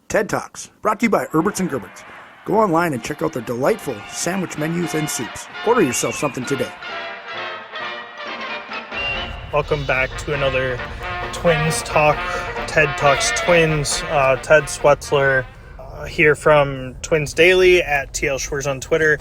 TED Talks, brought to you by Erbs and Gerbs. Go online and check out their delightful sandwich menus and soups. Order yourself something today. Welcome back to another Twins Talk, TED Talks Twins. Ted Schwerzler here from Twins Daily at TL Schwerzler on Twitter.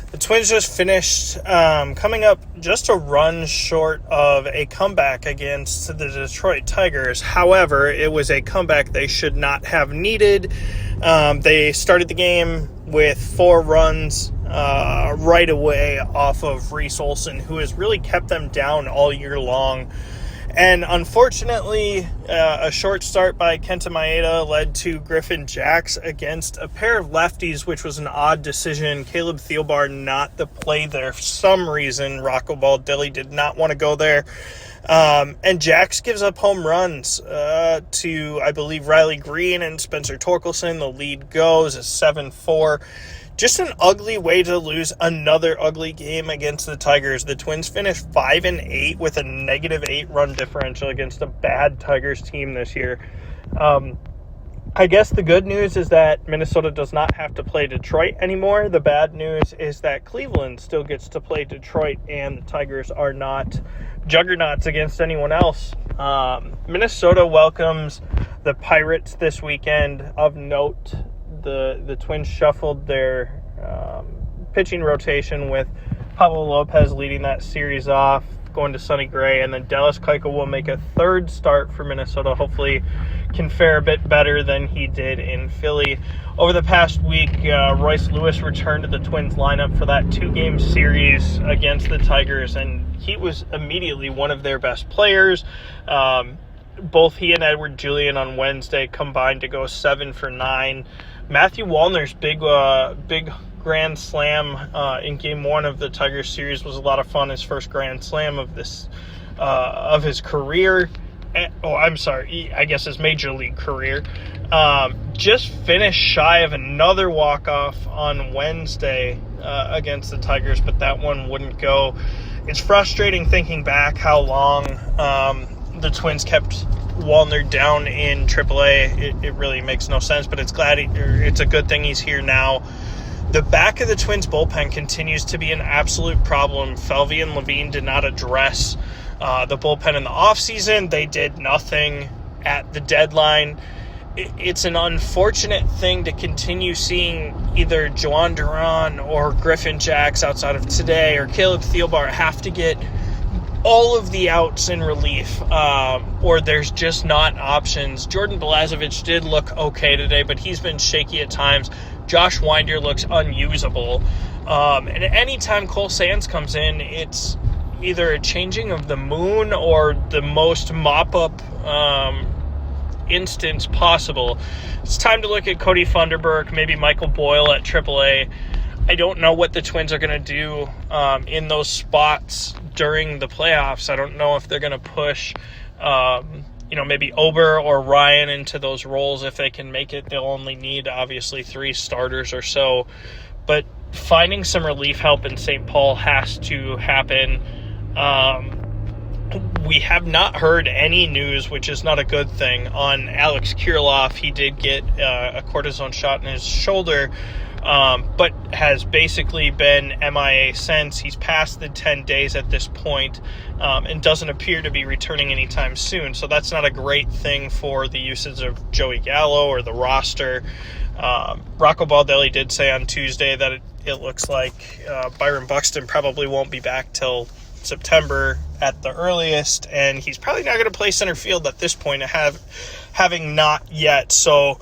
The Twins just finished coming up just a run short of a comeback against the Detroit Tigers. However, it was a comeback they should not have needed. They started the game with 4 runs right away off of Reese Olson, who has really kept them down all year long. And unfortunately, a short start by Kenta Maeda led to Griffin Jax against a pair of lefties, which was an odd decision. Caleb Thielbar not the play there for some reason. Rocco Baldelli did not want to go there. And Jax gives up home runs to, I believe, Riley Green and Spencer Torkelson. The lead goes at 7-4. Just an ugly way to lose another ugly game against the Tigers. The Twins finished 5-8 with a -8 run differential against a bad Tigers team this year. I guess the good news is that Minnesota does not have to play Detroit anymore. The bad news is that Cleveland still gets to play Detroit, and the Tigers are not juggernauts against anyone else. Minnesota welcomes the Pirates this weekend. Of note, the Twins shuffled their pitching rotation with Pablo Lopez leading that series off, going to Sonny Gray, and then Dallas Keuchel will make a third start for Minnesota. Hopefully can fare a bit better than he did in Philly. Over the past week, Royce Lewis returned to the Twins lineup for that 2-game series against the Tigers, and he was immediately one of their best players. Both he and Edward Julian on Wednesday combined to go 7 for 9. Matthew Wallner's big grand slam in Game 1 of the Tigers series was a lot of fun. His first grand slam of his career. I guess his major league career. Just finished shy of another walk-off on Wednesday against the Tigers, but that one wouldn't go. It's frustrating thinking back how long the Twins kept Wallner down in AAA. It really makes no sense, but it's a good thing he's here now. The back of the Twins bullpen continues to be an absolute problem. Falvey and Levine did not address the bullpen in the offseason. They did nothing at the deadline. It's an unfortunate thing to continue seeing either Joan Duran or Griffin Jax outside of today or Caleb Thielbar have to get all of the outs in relief, or there's just not options. Jordan Balazovic did look okay today, but he's been shaky at times. Josh Winder looks unusable. And anytime Cole Sands comes in, it's either a changing of the moon or the most mop-up instance possible. It's time to look at Cody Funderburk, maybe Michael Boyle at AAA. I don't know what the Twins are going to do in those spots during the playoffs. I don't know if they're going to push, maybe Ober or Ryan into those roles. If they can make it, they'll only need, obviously, 3 starters or so. But finding some relief help in St. Paul has to happen. We have not heard any news, which is not a good thing, on Alex Kirilloff. He did get a cortisone shot in his shoulder, but has basically been MIA since. He's past the 10 days at this point, and doesn't appear to be returning anytime soon. So that's not a great thing for the usage of Joey Gallo or the roster. Rocco Baldelli did say on Tuesday that it looks like Byron Buxton probably won't be back till September at the earliest, and he's probably not going to play center field at this point, having not yet. So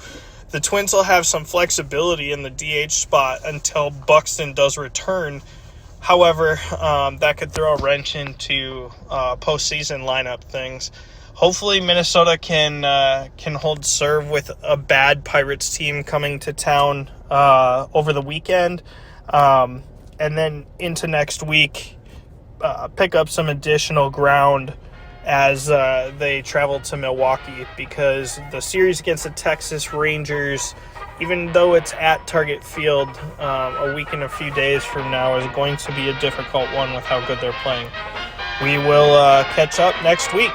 the Twins will have some flexibility in the DH spot until Buxton does return. However, that could throw a wrench into postseason lineup things. Hopefully Minnesota can hold serve with a bad Pirates team coming to town over the weekend, and then into next week pick up some additional ground as they travel to Milwaukee, because the series against the Texas Rangers, even though it's at Target Field a week and a few days from now, is going to be a difficult one with how good they're playing. We will catch up next week.